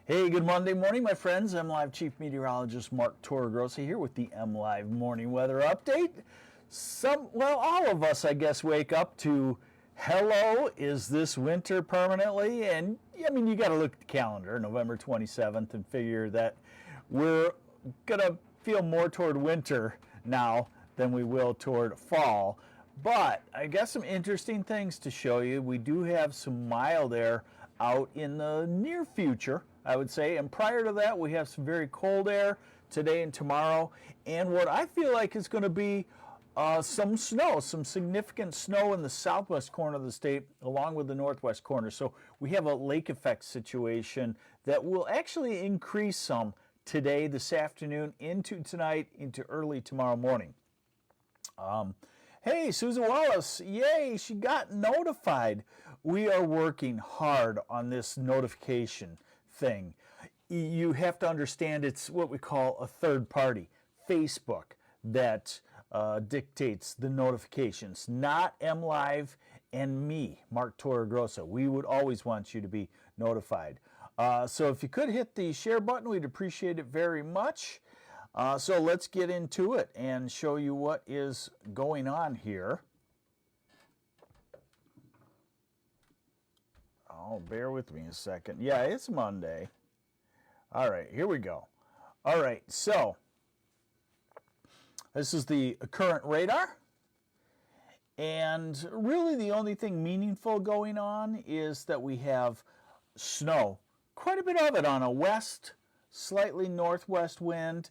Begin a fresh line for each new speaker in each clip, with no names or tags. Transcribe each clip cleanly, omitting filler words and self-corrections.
Hey, good Monday morning, my friends. MLive Chief Meteorologist Mark Torregrossa here with the MLive Morning Weather Update. All of us, I guess, wake up to, hello, is this winter permanently? And, I mean, you got to look at the calendar, November 27th, and figure that we're going to feel more toward winter now than we will toward fall. But I got some interesting things to show you. We do have some mild air out in the near future, I would say. And prior to that, we have some very cold air today and tomorrow. And what I feel like is going to be some snow, some significant snow in the southwest corner of the state, along with the northwest corner. So we have a lake effect situation that will actually increase some today, this afternoon, into tonight, into early tomorrow morning. Hey, Susan Wallace, yay, she got notified. We are working hard on this notification thing. You have to understand it's what we call a third party, Facebook, that dictates the notifications, not MLive and me, Mark Torregrossa. We would always want you to be notified. So if you could hit the share button, we'd appreciate it very much. So let's get into it and show you what is going on here. Oh, bear with me a second. Yeah, it's Monday. All right, here we go. All right, so this is the current radar. And really the only thing meaningful going on is that we have snow. Quite a bit of it on a west, slightly northwest wind.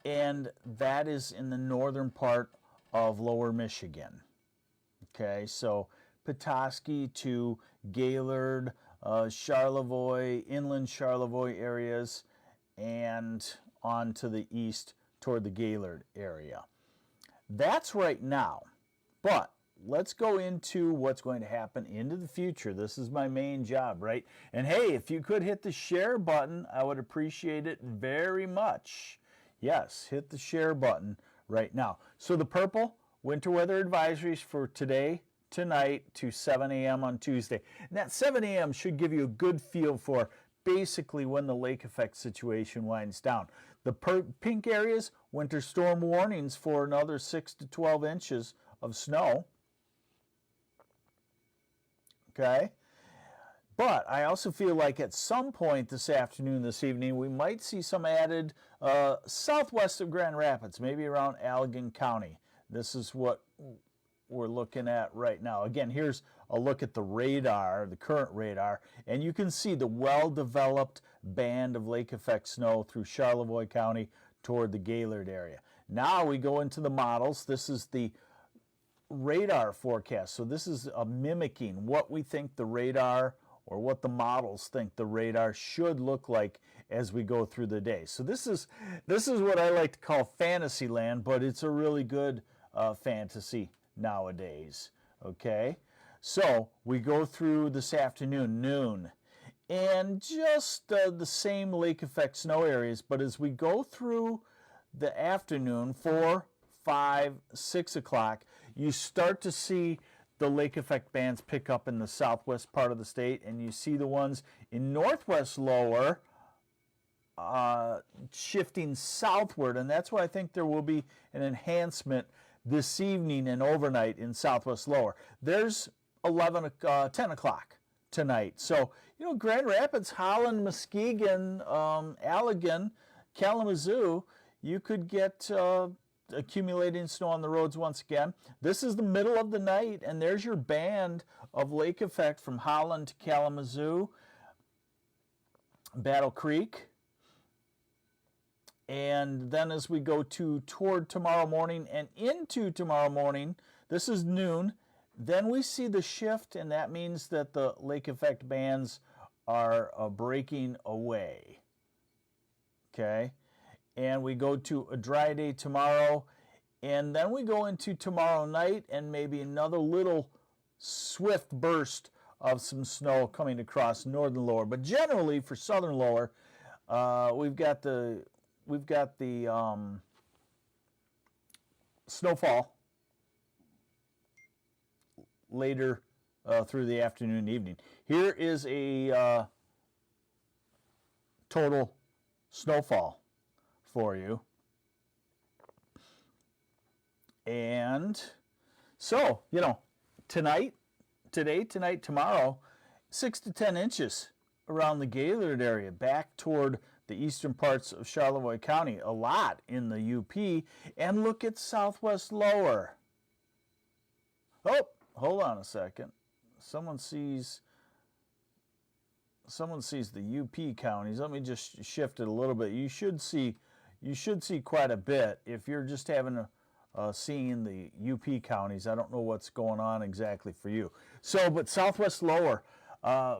And that is in the northern part of lower Michigan. Okay, so Petoskey to Gaylord, Charlevoix, inland Charlevoix areas, and on to the east toward the Gaylord area. That's right now, but let's go into what's going to happen into the future. This is my main job, right? And hey, if you could hit the share button, I would appreciate it very much. Yes, hit the share button right now. So the purple, winter weather advisories for today, tonight, to 7 a.m. on Tuesday. And that 7 a.m. should give you a good feel for basically when the lake effect situation winds down. The pink areas, winter storm warnings for another 6 to 12 inches of snow. Okay. But I also feel like at some point this afternoon, this evening, we might see some added southwest of Grand Rapids, maybe around Allegan County. This is what we're looking at right now. Again, here's a look at the radar, the current radar, and you can see the well-developed band of lake effect snow through Charlevoix County toward the Gaylord area. Now we go into the models. This is the radar forecast. So this is mimicking what we think the radar or what the models think the radar should look like as we go through the day. So this is what I like to call fantasy land, but it's a really good fantasy nowadays. Okay, so we go through this afternoon, noon, and just the same lake effect snow areas, but as we go through the afternoon, 4, 5, 6 o'clock, you start to see the lake effect bands pick up in the southwest part of the state, and you see the ones in northwest lower shifting southward, and that's why I think there will be an enhancement this evening and overnight in southwest lower. There's 10 o'clock tonight. So, Grand Rapids, Holland, Muskegon, Allegan, Kalamazoo, you could get accumulating snow on the roads once again. This is the middle of the night, and there's your band of lake effect from Holland to Kalamazoo, Battle Creek. And then as we go toward tomorrow morning and into tomorrow morning, this is noon, then we see the shift, and that means that the lake effect bands are breaking away. Okay? And we go to a dry day tomorrow, and then we go into tomorrow night and maybe another little swift burst of some snow coming across northern lower. But generally for southern lower, we've got the snowfall later through the afternoon and evening. Here is a total snowfall for you. And so, you know, tonight, tomorrow, 6 to 10 inches around the Gaylord area, back toward the eastern parts of Charlevoix County, a lot in the UP. And look at southwest lower. Oh, hold on a second. Someone sees the UP counties. Let me just shift it a little bit. You should see quite a bit if you're just having seeing the UP counties. I don't know what's going on exactly for you. So, but southwest lower,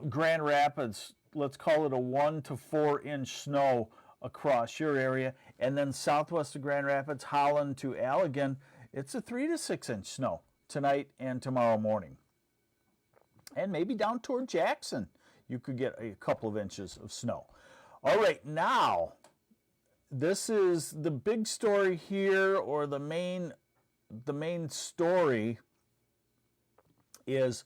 Grand Rapids, let's call it a 1 to 4 inch snow across your area, and then southwest of Grand Rapids, Holland to Allegan, it's a 3 to 6 inch snow tonight and tomorrow morning. And maybe down toward Jackson, you could get a couple of inches of snow. All right, now, this is the big story here, or the main story is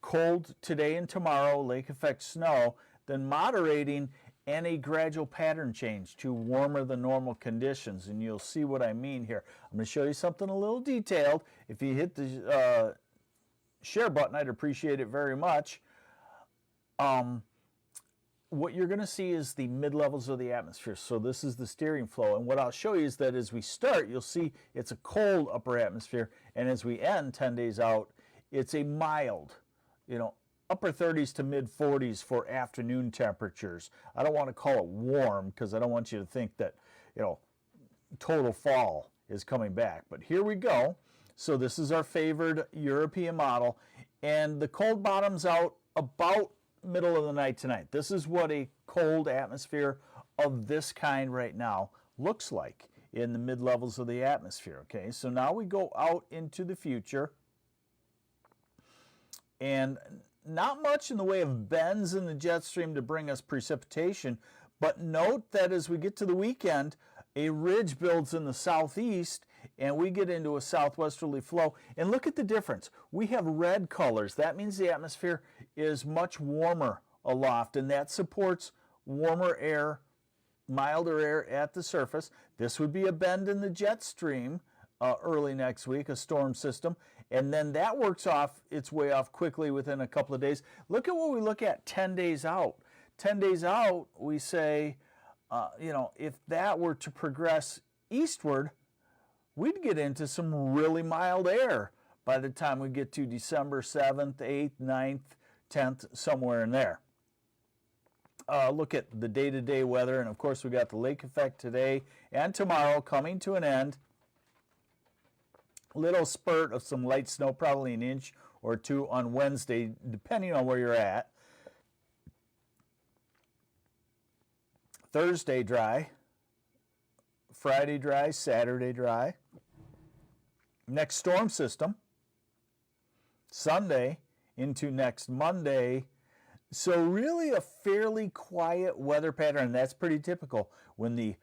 cold today and tomorrow, lake effect snow, then moderating and a gradual pattern change to warmer than normal conditions. And you'll see what I mean here. I'm going to show you something a little detailed. If you hit the share button, I'd appreciate it very much. What you're going to see is the mid-levels of the atmosphere. So this is the steering flow. And what I'll show you is that as we start, you'll see it's a cold upper atmosphere. And as we end 10 days out, it's a mild, upper 30s to mid 40s for afternoon temperatures. I don't want to call it warm because I don't want you to think that, total fall is coming back. But here we go. So this is our favored European model. And the cold bottoms out about middle of the night tonight. This is what a cold atmosphere of this kind right now looks like in the mid-levels of the atmosphere. Okay, so now we go out into the future, and not much in the way of bends in the jet stream to bring us precipitation, but note that as we get to the weekend, a ridge builds in the southeast and we get into a southwesterly flow. And look at the difference. We have red colors. That means the atmosphere is much warmer aloft, and that supports warmer air, milder air at the surface. This would be a bend in the jet stream early next week, a storm system, and then that works its way off quickly within a couple of days. Look at what we look at 10 days out. 10 days out, we say, if that were to progress eastward, we'd get into some really mild air by the time we get to December 7th, 8th, 9th, 10th, somewhere in there. Look at the day-to-day weather, and of course we got the lake effect today and tomorrow coming to an end. Little spurt of some light snow, probably an inch or two on Wednesday, depending on where you're at. Thursday dry, Friday dry, Saturday dry. Next storm system, Sunday into next Monday. So really a fairly quiet weather pattern. That's pretty typical when the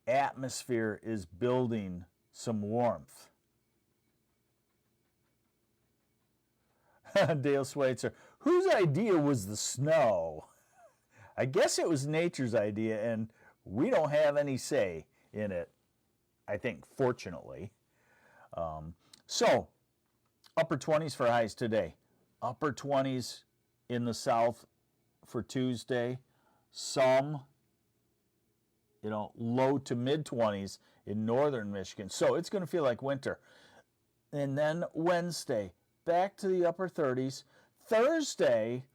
atmosphere is building some warmth. Dale Schweitzer, whose idea was the snow? I guess it was nature's idea, and we don't have any say in it, I think, fortunately. So, upper 20s for highs today. Upper 20s in the south for Tuesday. Some, low to mid 20s in northern Michigan. So, it's going to feel like winter. And then Wednesday, back to the upper 30s. Thursday,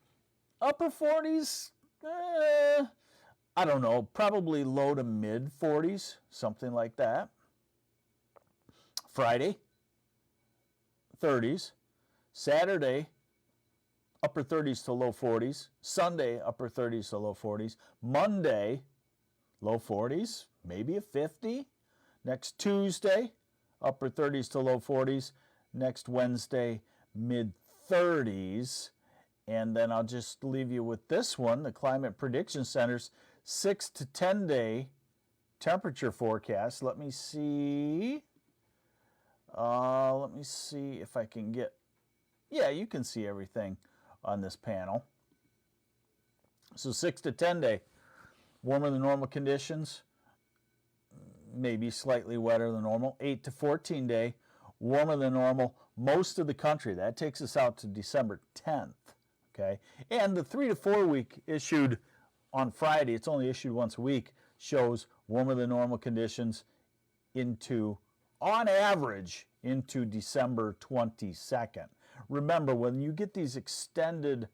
upper 40s. I don't know, probably low to mid 40s, something like that. Friday, 30s. Saturday, upper 30s to low 40s. Sunday, upper 30s to low 40s. Monday, low 40s, maybe a 50. Next Tuesday, upper 30s to low 40s. Next Wednesday, mid 30s. And then I'll just leave you with this one, the Climate Prediction Center's 6 to 10 day temperature forecast. Let me see if I can get, yeah, you can see everything on this panel. So 6 to 10 day. warmer than normal conditions, maybe slightly wetter than normal. 8 to 14 day, warmer than normal. Most of the country. That takes us out to December 10th. Okay, and the 3 to 4 week issued on Friday, it's only issued once a week, shows warmer than normal conditions into, on average, into December 22nd. Remember, when you get these extended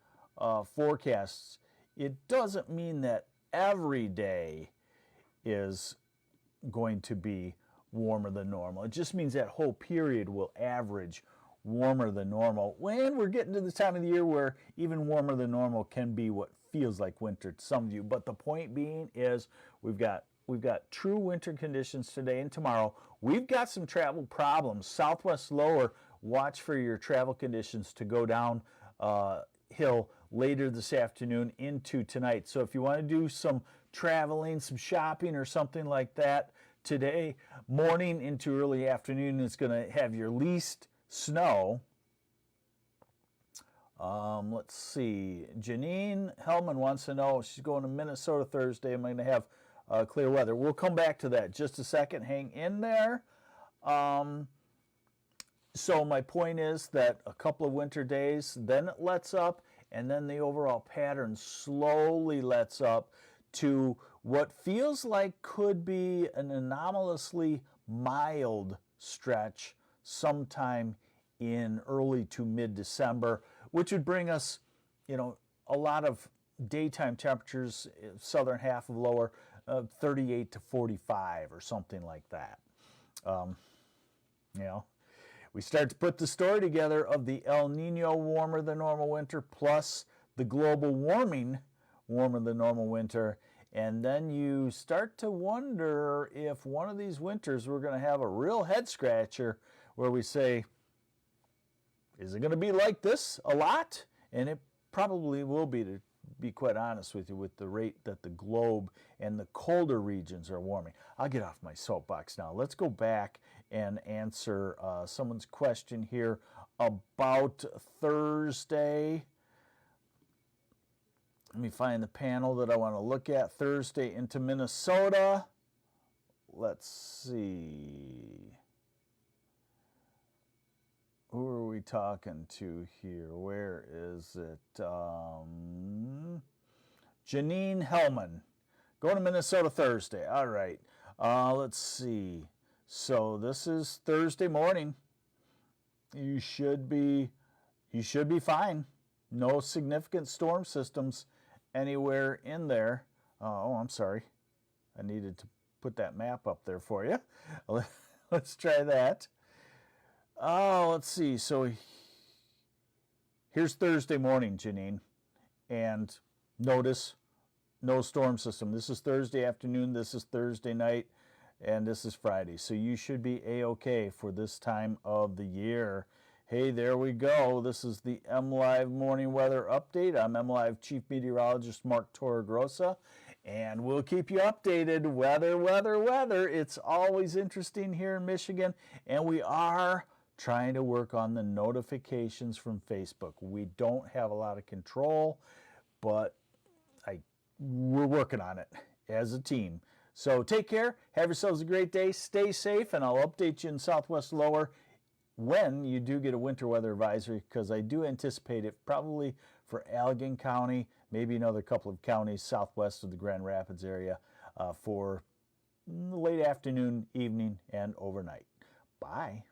forecasts, it doesn't mean that every day is going to be warmer than normal. It just means that whole period will average warmer than normal. When we're getting to the time of the year where even warmer than normal can be what feels like winter to some of you. But the point being is we've got true winter conditions today and tomorrow. We've got some travel problems. Southwest lower, watch for your travel conditions to go down hill later this afternoon into tonight. So if you want to do some traveling, some shopping or something like that today morning into early afternoon, it's going to have your least snow. Let's see. Janine Hellman wants to know, she's going to Minnesota Thursday. Am I going to have clear weather? We'll come back to that just a second. Hang in there. So my point is that a couple of winter days, then it lets up, and then the overall pattern slowly lets up to what feels like could be an anomalously mild stretch sometime in early to mid-December, which would bring us, a lot of daytime temperatures, southern half of lower, 38 to 45 or something like that. We start to put the story together of the El Nino warmer than normal winter plus the global warming warmer than normal winter, and then you start to wonder if one of these winters we're going to have a real head scratcher where we say, is it going to be like this a lot? And it probably will be, to be quite honest with you, with the rate that the globe and the colder regions are warming. I'll get off my soapbox now. Let's go back and answer someone's question here about Thursday. Let me find the panel that I want to look at. Thursday into Minnesota. Let's see. Who are we talking to here? Where is it? Janine Hellman. Going to Minnesota Thursday. All right. Let's see. So this is Thursday morning. You should be fine. No significant storm systems anywhere in there. Oh, I'm sorry. I needed to put that map up there for you. Let's try that. Oh, let's see. So here's Thursday morning, Janine. And notice no storm system. This is Thursday afternoon. This is Thursday night. And this is Friday. So you should be A-OK for this time of the year. Hey, there we go. This is the MLive Morning Weather Update. I'm MLive Chief Meteorologist Mark Torregrossa, and we'll keep you updated. Weather. It's always interesting here in Michigan, and we are trying to work on the notifications from Facebook. We don't have a lot of control, but we're working on it as a team. So take care. Have yourselves a great day. Stay safe, and I'll update you in Southwest Lower when you do get a winter weather advisory, because I do anticipate it probably for Allegan County, maybe another couple of counties southwest of the Grand Rapids area for late afternoon, evening, and overnight. Bye.